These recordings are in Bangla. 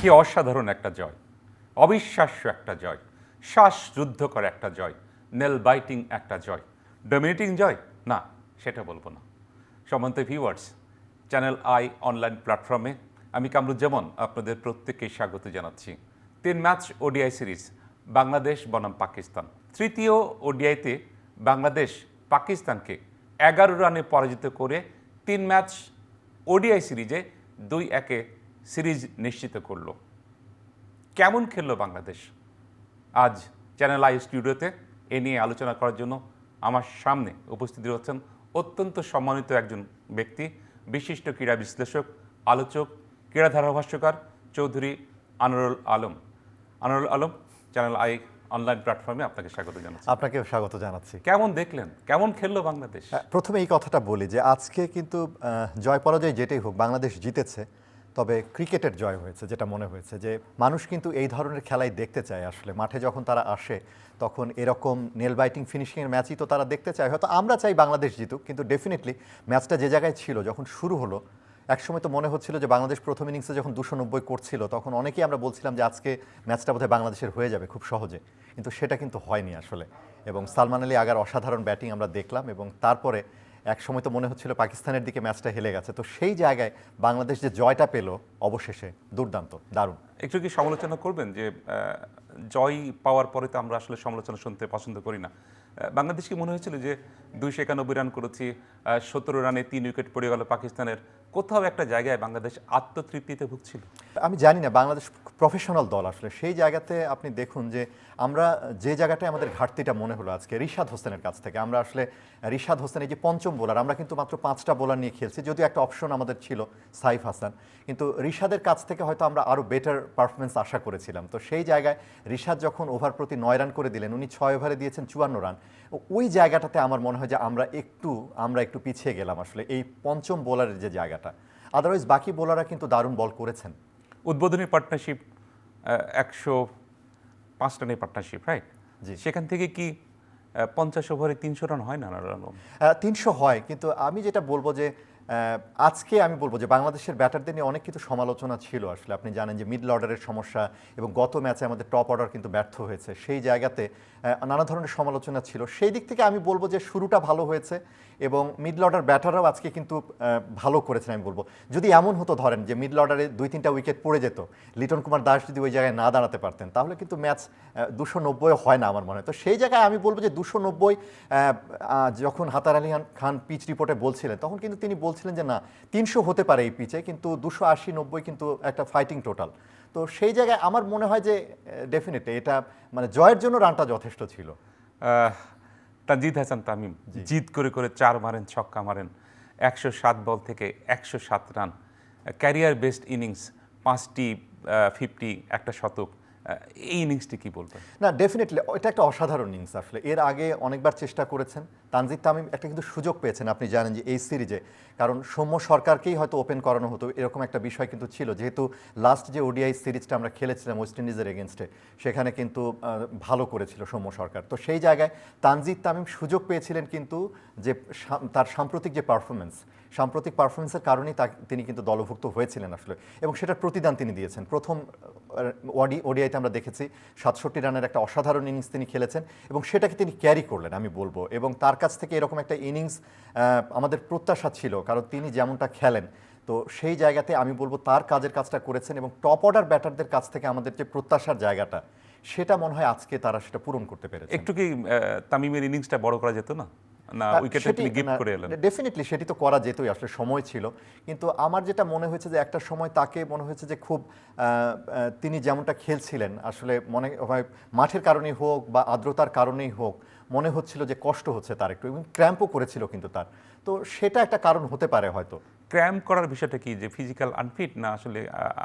কি অসাধারণ একটা জয়, অবিশ্বাস্য একটা জয়, শ্বাসরুদ্ধকর একটা জয়, নেল বাইটিং একটা জয়, ডমিনেটিং জয় না, সেটা বলবো না। সম্মানিত ভিউয়ার্স, চ্যানেল আই অনলাইন প্ল্যাটফর্মে আমি কামরুজ্জামান আপনাদের প্রত্যেককে স্বাগত জানাচ্ছি। 3 ম্যাচ ওডিআই সিরিজ বাংলাদেশ বনাম পাকিস্তান। তৃতীয় ওডিআইতে বাংলাদেশ পাকিস্তানকে 11 রানে পরাজিত করে 3 ম্যাচ ওডিআই সিরিজে 2-1 সিরিজ নিশ্চিত করল। কেমন খেললো বাংলাদেশ? আজ চ্যানেল আই স্টুডিওতে এ নিয়ে আলোচনা করার জন্য আমার সামনে উপস্থিত রয়েছেন অত্যন্ত সম্মানিত একজন ব্যক্তি, বিশিষ্ট ক্রীড়া বিশ্লেষক, আলোচক, ক্রীড়া ধারাভাষ্যকার চৌধুরী আনোয়ারুল আলম। আনোয়ারুল আলম, চ্যানেল আই অনলাইন প্ল্যাটফর্মে আপনাকে স্বাগত জানাচ্ছি। আপনাকেও স্বাগত জানাচ্ছি। কেমন দেখলেন, কেমন খেললো বাংলাদেশ? প্রথমে এই কথাটা বলি যে আজকে কিন্তু জয় পরাজয় যেটাই হোক বাংলাদেশ জিতেছে, তবে ক্রিকেটের জয় হয়েছে, যেটা মনে হয়েছে যে মানুষ কিন্তু এই ধরনের খেলাই দেখতে চায়। আসলে মাঠে যখন তারা আসে তখন এরকম নেল বাইটিং ফিনিশিংয়ের ম্যাচই তো তারা দেখতে চায়। হয়তো আমরা চাই বাংলাদেশ জিতুক, কিন্তু ডেফিনেটলি ম্যাচটা যে জায়গায় ছিল যখন শুরু হলো, একসময় তো মনে হচ্ছিল যে বাংলাদেশ প্রথম ইনিংসে যখন 290 করছিল তখন অনেকেই আমরা বলছিলাম যে আজকে ম্যাচটা বোধহয় বাংলাদেশের হয়ে যাবে খুব সহজে, কিন্তু সেটা কিন্তু হয়নি আসলে। এবং সালমান আলী আগার অসাধারণ ব্যাটিং আমরা দেখলাম, এবং তারপরে একসময় তো মনে হচ্ছিল পাকিস্তানের দিকে ম্যাচটা হেলে গেছে। তো সেই জায়গায় বাংলাদেশ যে জয়টা পেল অবশেষে, দুর্দান্ত, দারুণ। একটু কি সমালোচনা করবেন যে জয় পাওয়ার পরে তো আমরা আসলে সমালোচনা শুনতে পছন্দ করি না। বাংলাদেশ কি মনে হয়েছিল যে 291 রান করেছি, 17 রানে 3 উইকেট পড়ে গেল পাকিস্তানের, কোথাও একটা জায়গায় বাংলাদেশ আত্মতৃপ্তিতে ভুগছিল? আমি জানি না, বাংলাদেশ প্রফেশনাল দল আসলে। সেই জায়গাতে আপনি দেখুন যে আমরা যে জায়গাটায় আমাদের ঘাটতিটা মনে হলো আজকে রিশাদ হোসেনের কাছ থেকে, আমরা আসলে রিশাদ হোসেন এই যে পঞ্চম বোলার, আমরা কিন্তু মাত্র 5টা বোলার নিয়ে খেলছি, যদিও একটা অপশন আমাদের ছিল সাইফ হাসান, কিন্তু রিশাদের কাছ থেকে হয়তো আমরা আরও বেটার পারফরমেন্স আশা করেছিলাম। তো সেই জায়গায় রিশাদ যখন ওভার প্রতি 9 রান করে দিলেন, উনি 6 ওভারে দিয়েছেন 54 রান। ওই জায়গাটাতে আমার মনে হয় যে আমরা একটু পিছিয়ে গেলাম আসলে এই পঞ্চম বোলারের যে জায়গাটা। আদারওয়াইজ বাকি বোলাররা কিন্তু দারুণ বল করেছেন। উদ্বোধনী পার্টনারশিপ 105 রানের পার্টনারশিপ, রাইট? জি। সেখান থেকে কি 50 ওভারে 300 রান হয় না? 300 হয়, কিন্তু আমি যেটা বলবো যে আজকে আমি বলবো যে বাংলাদেশের ব্যাটারদের নিয়ে অনেক কিছু সমালোচনা ছিল আসলে। আপনি জানেন যে মিডল অর্ডারের সমস্যা, এবং গত ম্যাচে আমাদের টপ অর্ডার কিন্তু ব্যর্থ হয়েছে। সেই জায়গাতে নানা ধরনের সমালোচনা ছিল। সেই দিক থেকে আমি বলবো যে শুরুটা ভালো হয়েছে, এবং মিডল অর্ডার ব্যাটাররাও আজকে কিন্তু ভালো করেছেন আমি বলবো। যদি এমন হতো ধরেন যে মিডল অর্ডারে 2-3টা উইকেট পড়ে যেত, লিটন কুমার দাস যদি ওই জায়গায় না দাঁড়াতে পারতেন, তাহলে কিন্তু ম্যাচ 290 হয় না আমার মনে হয়। তো সেই জায়গায় আমি বলবো যে 290, যখন হাতার আলী খান পিচ রিপোর্টে বলছিলেন তখন কিন্তু তিনি বলছিলেন যে না, 300 হতে পারে এই পিচে, কিন্তু 280-90 কিন্তু একটা ফাইটিং টোটাল। তো সেই জায়গায় আমার মনে হয় যে ডেফিনেটলি এটা মানে জয়ের জন্য রানটা যথেষ্ট ছিল। তানজিদ হাসান তামিম জিদ করে করে 4 মারেন, ছক্কা মারেন, 107 বল থেকে 107 রান, ক্যারিয়ার বেস্ট ইনিংস, 5টি 50, একটা শতক। এই ইনিংসটি কি বলবেন? না, ডেফিনেটলি এটা একটা অসাধারণ ইনিংস আসলে। এর আগে অনেকবার চেষ্টা করেছেন তানজিদ তামিম, একটা কিন্তু সুযোগ পেয়েছেন আপনি জানেন যে এই সিরিজে, কারণ সৌম্য সরকারকেই হয়তো ওপেন করানো হতো, এরকম একটা বিষয় কিন্তু ছিল। যেহেতু লাস্ট যে ওডিআই সিরিজটা আমরা খেলেছিলাম ওয়েস্ট ইন্ডিজের এগেনস্টে, সেখানে কিন্তু ভালো করেছিল সৌম্য সরকার। তো সেই জায়গায় তানজিদ তামিম সুযোগ পেয়েছিলেন, কিন্তু যে তার সাম্প্রতিক পারফরমেন্সের কারণেই তিনি কিন্তু দলভুক্ত হয়েছিলেন আসলে, এবং সেটার প্রতিদান তিনি দিয়েছেন। প্রথম ওডিআইতে আমরা দেখেছি 67 রানের একটা অসাধারণ ইনিংস তিনি খেলেছেন, এবং সেটাকে তিনি ক্যারি করলেন আমি বলবো। এবং তার কাছ থেকে এরকম একটা ইনিংস আমাদের প্রত্যাশা ছিল, কারণ তিনি যেমনটা খেলেন। তো সেই জায়গাতে আমি বলবো তার কাজটা করেছেন, এবং টপ অর্ডার ব্যাটারদের কাছ থেকে আমাদের যে প্রত্যাশার জায়গাটা, সেটা মনে হয় আজকে তারা সেটা পূরণ করতে পেরেছে। একটু কি তামিমের ইনিংসটা বড় করা যেত না? না, উইকেটে তিনি গিফট করে এলেন। ডেফিনেটলি সেটি তো করা যেতই, আসলে সময় ছিল। কিন্তু আমার যেটা মনে হয়েছে যে একটা সময় তাকে মনে হয়েছে যে খুব তিনি যেমনটা খেলছিলেন আসলে, মনে হয় মাঠের কারণেই হোক বা আর্দ্রতার কারণেই হোক, মনে হচ্ছিল যে কষ্ট হচ্ছে তার একটু, এবং ক্র্যাম্পও করেছিল কিন্তু তার। তো সেটা একটা কারণ হতে পারে হয়তো। ক্র্যাম্প করার বিষয়টা কি, যে ফিজিক্যাল আনফিট, না আসলে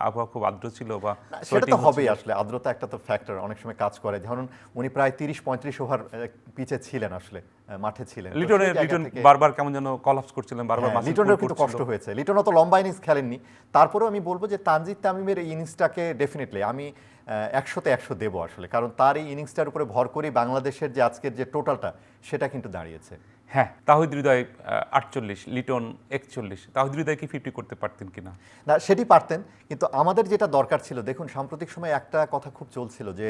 আবহাওয়া খুব আর্দ্র ছিল? বা সেটা তো হবেই আসলে, আর্দ্রতা একটা তো ফ্যাক্টর, অনেক সময় কাজ করে। ধরুন উনি প্রায় 30-35 ওভার পিচে ছিলেন আসলে, মাঠে ছিলেন। লিটন বারবার কেমন যেন কলাপস করছিলেন, বারবার লিটনের কিন্তু কষ্ট হয়েছে। লিটন অত লম্বা ইনিংস খেলেননি, তারপরেও আমি বলবো যে তানজিদ তামিমের এই ইনিংসটাকে ডেফিনেটলি আমি 100-তে 100 দেবো আসলে, কারণ তার এই ইনিংসটার উপরে ভর করেই বাংলাদেশের যে আজকের যে টোটালটা, সেটা কিন্তু দাঁড়িয়েছে। হ্যাঁ, তাহিদ হৃদয় 48, লিটন 41, তাহিদ হৃদয় কি 50 করতে পারতেন কিনা? না সেটি পারতেন, কিন্তু আমাদের যেটা দরকার ছিল, দেখুন সাম্প্রতিক সময়ে একটা কথা খুব চলছিল যে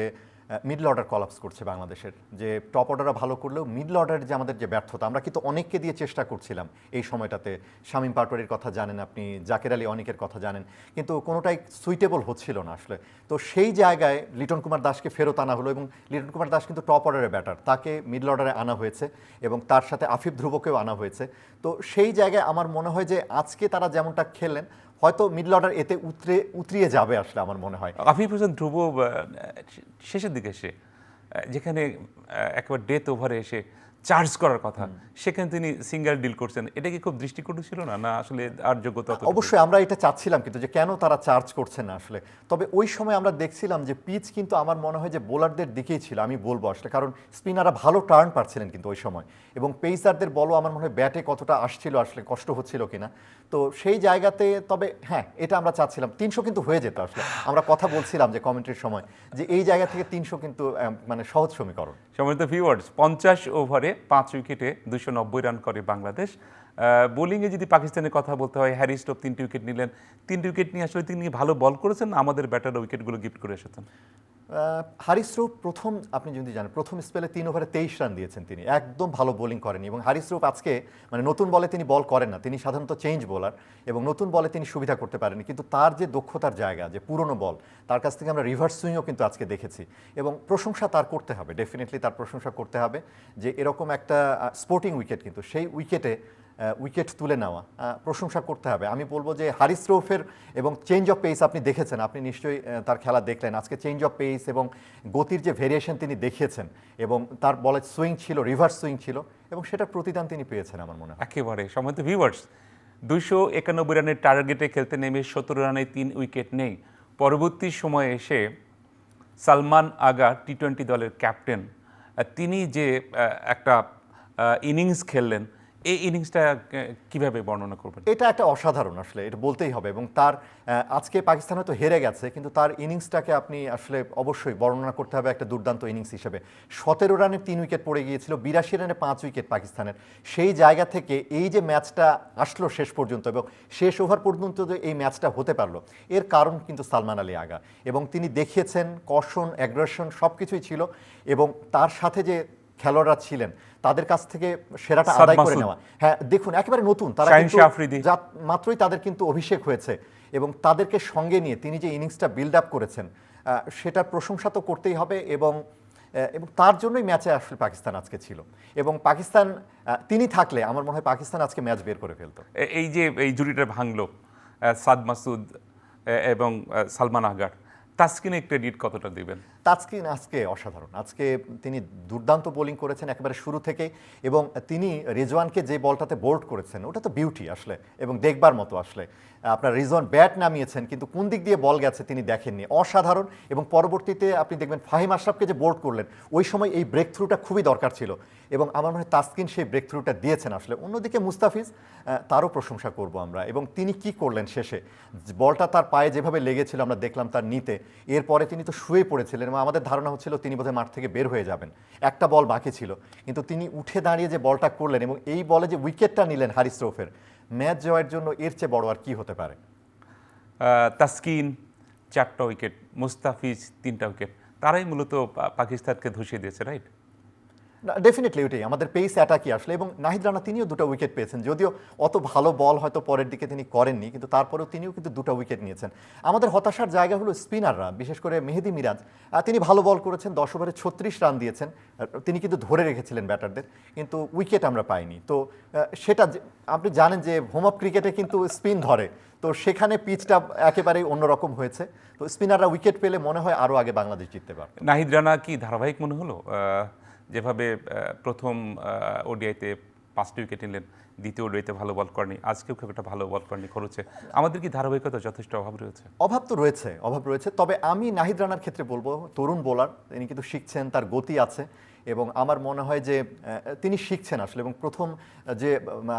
মিডল অর্ডার কলাপস করছে বাংলাদেশের, যে টপ অর্ডাররা ভালো করলেও মিডল অর্ডারের যে আমাদের যে ব্যর্থতা, আমরা কিন্তু অনেককে দিয়ে চেষ্টা করছিলাম এই সময়টাতে। শামীম পাটোয়ারির কথা জানেন আপনি, জাকের আলী অনেকের কথা জানেন, কিন্তু কোনোটাই সুইটেবল হচ্ছিল না আসলে। তো সেই জায়গায় লিটন কুমার দাসকে ফেরত আনা হলো, এবং লিটন কুমার দাস কিন্তু টপ অর্ডারের ব্যাটার, তাকে মিডল অর্ডারে আনা হয়েছে এবং তার সাথে আফিফ ধ্রুবকেও আনা হয়েছে। তো সেই জায়গায় আমার মনে হয় যে আজকে তারা যেমনটা খেললেন, হয়তো মিডল অর্ডার এতে উতরিয়ে যাবে আসলে আমার মনে হয়। আফিফ হোসেন ধ্রুব শেষের দিকে এসে যেখানে একবার ডেথ ওভারে এসে চার্জ করার কথা, সেখানে তিনি সিঙ্গেল ডিল করছেন, এটা কি খুব দৃষ্টিকটু ছিল না? না আসলে আর যোগ্যতা অতটুকু? অবশ্যই আমরা এটা চাচ্ছিলাম কিন্তু, যে কেন তারা চার্জ করছে না আসলে। তবে ওই সময় আমরা দেখছিলাম যে পিচ কিন্তু আমার মনে হয় যে বোলারদের দিকেই ছিল, আমি বলবো আসলে, কারণ স্পিনাররা ভালো টার্ন পাচ্ছিলেন কিন্তু ওই সময়, এবং পেসারদের বলও আমার মনে হয় ব্যাটে কতটা আসছিল আসলে, কষ্ট হচ্ছিল কিনা। তো সেই জায়গাতে তবে হ্যাঁ, এটা আমরা চাচ্ছিলাম 300 কিন্তু হয়ে যেত আসলে। আমরা কথা বলছিলাম যে কমেন্ট্রির সময়, যে এই জায়গা থেকে 300 কিন্তু মানে সহজ সমীকরণ। সম্মানিত ভিউয়ার্স, 50 ওভারে 5 উইকেটে 290 রান করে বাংলাদেশ। বোলিংয়ে যদি পাকিস্তানের কথা বলতে হয়, হ্যারি স্টোভ 3টি উইকেট নিলেন। 3টি উইকেট নিয়ে আসলে তিনি ভালো বল করেছেন, আমাদের ব্যাটার উইকেটগুলো গিফট করে এসেছেন। হারিস রূপ প্রথম, আপনি যদি জানেন, প্রথম স্পেলে 3 ওভারে 23 রান দিয়েছেন তিনি, একদম ভালো বোলিং করেনি। এবং হারিস রূপ আজকে মানে নতুন বলে তিনি বল করেন না, তিনি সাধারণত চেঞ্জ বোলার, এবং নতুন বলে তিনি সুবিধা করতে পারেনি। কিন্তু তার যে দক্ষতার জায়গা, যে পুরনো বল, তার কাছ থেকে আমরা রিভার্স সুইংও কিন্তু আজকে দেখেছি, এবং প্রশংসা তার করতে হবে, ডেফিনেটলি তার প্রশংসা করতে হবে যে এরকম একটা স্পোর্টিং উইকেট, কিন্তু সেই উইকেটে উইকেট তুলে নেওয়া, প্রশংসা করতে হবে। আমি বলবো যে হারিস রৌফের এবং চেঞ্জ অফ পেস আপনি দেখেছেন, আপনি নিশ্চয়ই তার খেলা দেখলেন, আজকে চেঞ্জ অফ পেস এবং গতির যে ভেরিয়েশন তিনি দেখিয়েছেন, এবং তার বলে সুইং ছিল, রিভার্স সুইং ছিল, এবং সেটার প্রতিদান তিনি পেয়েছেন আমার মনে হয়। একেবারে। সম্মানিত ভিউয়ার্স, 291 রানের টার্গেটে খেলতে নেমে 17 রানে 3 উইকেট নেই। পরবর্তী সময়ে এসে সালমান আগা, টি-20 দলের ক্যাপ্টেন, তিনি যে একটা ইনিংস খেললেন, এই ইনিংসটা কিভাবে বর্ণনা করবেন? এটা একটা অসাধারণ আসলে, এটা বলতেই হবে। এবং তার আজকে পাকিস্তান হয়তো হেরে গেছে, কিন্তু তার ইনিংসটাকে আপনি আসলে অবশ্যই বর্ণনা করতে হবে একটা দুর্দান্ত ইনিংস হিসেবে। 17 রানে 3 উইকেট পড়ে গিয়েছিল, 82 রানে 5 উইকেট পাকিস্তানের। সেই জায়গা থেকে এই যে ম্যাচটা আসলো শেষ পর্যন্ত, এবং শেষ ওভার পর্যন্ত যে এই ম্যাচটা হতে পারলো, এর কারণ কিন্তু সালমান আলী আগা। এবং তিনি দেখিয়েছেন কশন, অ্যাগ্রেশন সব কিছুই ছিল, এবং তার সাথে যে খেলোয়াড়রা ছিলেন তাদের কাছ থেকে সেরাটা আদায় করে নেওয়া। হ্যাঁ দেখুন, একেবারে নতুন তারা কিন্তু মাত্রই তাদের কিন্তু অভিষেক হয়েছে, এবং তাদেরকে সঙ্গে নিয়ে তিনি যে ইনিংসটা বিল্ড আপ করেছেন, সেটার প্রশংসা তো করতেই হবে। এবং তার জন্যই ম্যাচে আসলে পাকিস্তান আজকে ছিল, এবং পাকিস্তান তিনি থাকলে আমার মনে হয় পাকিস্তান আজকে ম্যাচ বের করে ফেলতো। এই যে এই জুটিটা ভাঙলো, সাদ মাসুদ এবং সালমান আগার, তাসকিনের ক্রেডিট কতটা দিবেন? তাসকিন আজকে অসাধারণ, আজকে তিনি দুর্দান্ত বোলিং করেছেন একেবারে শুরু থেকে, এবং তিনি রিজওয়ানকে যে বলটাতে বোল্ড করেছেন ওটা তো বিউটি আসলে, এবং দেখবার মতো আসলে। আপনার রিজওয়ান ব্যাট নামিয়েছেন, কিন্তু কোন দিক দিয়ে বল গেছে তিনি দেখেননি, অসাধারণ। এবং পরবর্তীতে আপনি দেখবেন ফাহিম আশরাফকে যে বোল্ড করলেন, ওই সময় এই ব্রেক থ্রুটা খুবই দরকার ছিল, এবং আমার মনে হয় তাসকিন সেই ব্রেক থ্রুটা দিয়েছেন আসলে। অন্যদিকে মুস্তাফিজ, তারও প্রশংসা করব আমরা। এবং তিনি কি করলেন শেষে, বলটা তার পায়ে যেভাবে লেগেছিল আমরা দেখলাম তার নিতে, এরপরে তিনি তো শুয়ে পড়েছিলেন, এবং আমাদের ধারণা হচ্ছিল তিনি বোধহয় মাঠ থেকে বের হয়ে যাবেন, একটা বল বাকি ছিল, কিন্তু তিনি উঠে দাঁড়িয়ে যে বলটা করলেন, এবং এই বলে যে উইকেটটা নিলেন হারিস রৌফের, ম্যাচ জয়ের জন্য এর চেয়ে বড় আর কি হতে পারে। তাসকিন 4টা উইকেট, মুস্তাফিজ 3টা উইকেট, তারাই মূলত পাকিস্তানকে ধসিয়ে দিয়েছে, রাইট? ডেফিনেটলি ওইটাই আমাদের পেস অ্যাটাকই আসলে। এবং নাহিদ রানা তিনিও 2টা উইকেট পেয়েছেন, যদিও অত ভালো বল হয়তো পরের দিকে তিনি করেননি, কিন্তু তারপরেও তিনিও কিন্তু 2টা উইকেট নিয়েছেন। আমাদের হতাশার জায়গা হলো স্পিনাররা, বিশেষ করে মেহেদি মিরাজ, তিনি ভালো বল করেছেন, 10 ওভারে 36 রান দিয়েছেন, তিনি কিন্তু ধরে রেখেছিলেন ব্যাটারদের, কিন্তু উইকেট আমরা পাইনি। তো সেটা আপনি জানেন যে হোম অফ ক্রিকেটে কিন্তু স্পিন ধরে, তো সেখানে পিচটা একেবারেই অন্যরকম হয়েছে। তো স্পিনাররা উইকেট পেলে মনে হয় আরও আগে বাংলাদেশ জিততে পারত। নাহিদ রানা কি ধারাবাহিক মনে হলো? যেভাবে প্রথম ওডিআইতে 5টি উইকেট নিলেন, দ্বিতীয় ওডিআইতে ভালো বল করেনি, আজকেও খুব একটা ভালো বল করেনি, খরচে আমাদের কি ধারাবাহিকতা যথেষ্ট অভাব রয়েছে? অভাব তো রয়েছে, অভাব রয়েছে। তবে আমি নাহিদ রানার ক্ষেত্রে বলবো, তরুণ বোলার, তিনি কিন্তু শিখছেন, তার গতি আছে, এবং আমার মনে হয় যে তিনি শিখছেন আসলে, এবং প্রথম যে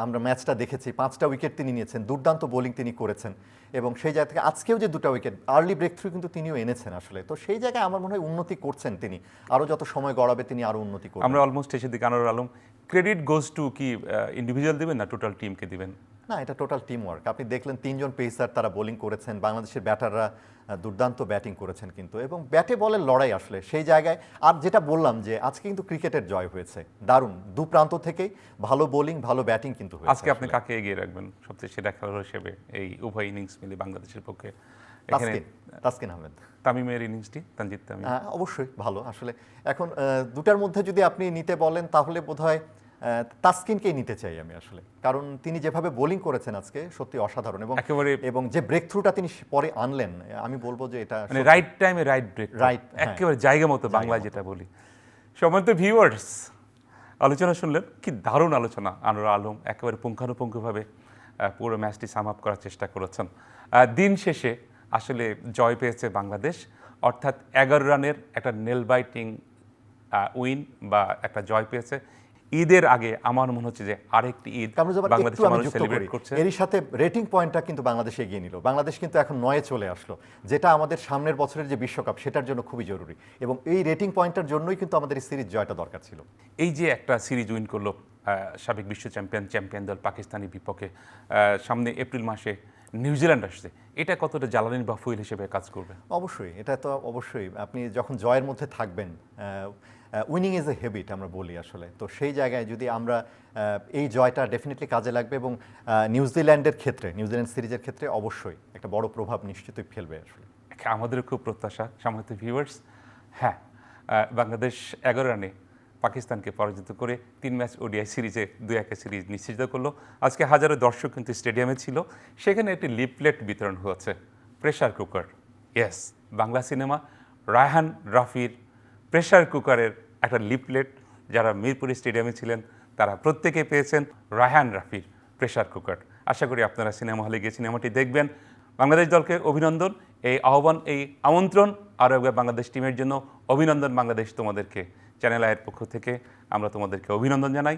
আমরা ম্যাচটা দেখেছি 5টা উইকেট তিনি নিয়েছেন, দুর্দান্ত বোলিং তিনি করেছেন, এবং সেই জায়গা থেকে আজকেও যে 2টা উইকেট আর্লি ব্রেক থ্রু কিন্তু তিনিও এনেছেন আসলে। তো সেই জায়গায় আমার মনে হয় উন্নতি করছেন তিনি, আরও যত সময় গড়াবে তিনি আরও উন্নতি করবেন। আমরা অলমোস্ট এসে দিকে Anwar Alam, credit goes to কি ইন্ডিভিজুয়াল দিবেন না টোটাল টিমকে দিবেন? না, এটা টোটাল টিম ওয়ার্ক। আপনি দেখলেন 3জন পেসার তারা বোলিং করেছেন, বাংলাদেশের ব্যাটাররা দুর্দান্ত ব্যাটিং করেছেন কিন্তু, এবং ব্যাটে বলের লড়াই আসলে সেই জায়গায়। আর যেটা বললাম যে আজকে কিন্তু ক্রিকেটের জয় হয়েছে, দারুণ দু প্রান্ত থেকেই ভালো বোলিং ভালো ব্যাটিং কিন্তু হয়েছে। আজকে আপনি কাকে এগিয়ে রাখবেন সবচেয়ে সেরা খেলোয়াড় হিসেবে এই উভয় ইনিংস মিলে বাংলাদেশের পক্ষে? এখানে তাসকিন আহমেদ, তামিমের ইনিংসটি, তানজিদ তামিম অবশ্যই ভালো আসলে। এখন দুটার মধ্যে যদি আপনি নিতে বলেন তাহলে বোধহয় তাসকিনকেই নিতে চাই আমি আসলে, কারণ তিনি যেভাবে বোলিং করেছেন আজকে সত্যি অসাধারণ, এবং একেবারে এবং যে ব্রেক থ্রুটা তিনি পরে আনলেন, আমি বলবো যে এটা মানে রাইট টাইমে রাইট ব্রেক, Right, একেবারে জায়গা মতো, বাংলায় যেটা বলি। সম্মানিত ভিউয়ার্স, আলোচনা শুনলেন, কি দারুণ আলোচনা। আনোয়ার আলম একেবারে পুঙ্খানুপুঙ্খভাবে পুরো ম্যাচটি সাম আপ করার চেষ্টা করেছেন। দিন শেষে আসলে জয় পেয়েছে বাংলাদেশ, অর্থাৎ 11 রানের একটা নেল বাইটিং উইন বা একটা জয় পেয়েছে। ঈদের আগে আমার মনে হচ্ছে যে আরেকটি ঈদ বাংলাদেশের মানুষ সেলিব্রেট করছে। এরই সাথে রেটিং পয়েন্টটা কিন্তু বাংলাদেশ এগিয়ে নিল, বাংলাদেশ কিন্তু এখন 9-এ চলে আসলো, যেটা আমাদের সামনের বছরের যে বিশ্বকাপ সেটার জন্য খুবই জরুরি, এবং এই রেটিং পয়েন্টটার জন্যই কিন্তু আমাদের এই সিরিজ জয়টা দরকার ছিল। এই যে একটা সিরিজ উইন করলো সাবেক বিশ্ব চ্যাম্পিয়ন দল পাকিস্তানের বিপক্ষে, সামনে এপ্রিল মাসে নিউজিল্যান্ড আসছে, এটা কতটা জ্বালানি বা ফুয়েল হিসেবে কাজ করবে? অবশ্যই, এটা তো অবশ্যই। আপনি যখন জয়ের মধ্যে থাকবেন, উইনিং ইজ এ হ্যাবিট আমরা বলি আসলে, তো সেই জায়গায় যদি আমরা এই জয়টা ডেফিনেটলি কাজে লাগবে, এবং নিউজিল্যান্ডের ক্ষেত্রে, নিউজিল্যান্ড সিরিজের ক্ষেত্রে অবশ্যই একটা বড় প্রভাব নিশ্চিতই ফেলবে আসলে। আমাদেরও খুব প্রত্যাশা। সম্মানিত ভিউয়ার্স, হ্যাঁ, বাংলাদেশ 11 রানে পাকিস্তানকে পরাজিত করে 3 ম্যাচ ওডিআই সিরিজে 2-1 সিরিজ নিশ্চিত করলো। আজকে হাজারো দর্শক কিন্তু স্টেডিয়ামে ছিল, সেখানে একটি লিফলেট বিতরণ হয়েছে, pressure cooker. Yes, Bangla cinema Raihan রাফির প্রেসার কুকারের একটা লিফলেট, যারা মিরপুরে স্টেডিয়ামে ছিলেন তারা প্রত্যেকে পেয়েছেন রায়হান রাফির প্রেসার কুকার। আশা করি আপনারা সিনেমা হলে গিয়ে সিনেমাটি দেখবেন। বাংলাদেশ দলকে অভিনন্দন, এই আহ্বান, এই আমন্ত্রণ আরও একবার বাংলাদেশ টিমের জন্য অভিনন্দন। বাংলাদেশ, তোমাদেরকে চ্যানেল আইয়ের পক্ষ থেকে আমরা তোমাদেরকে অভিনন্দন জানাই।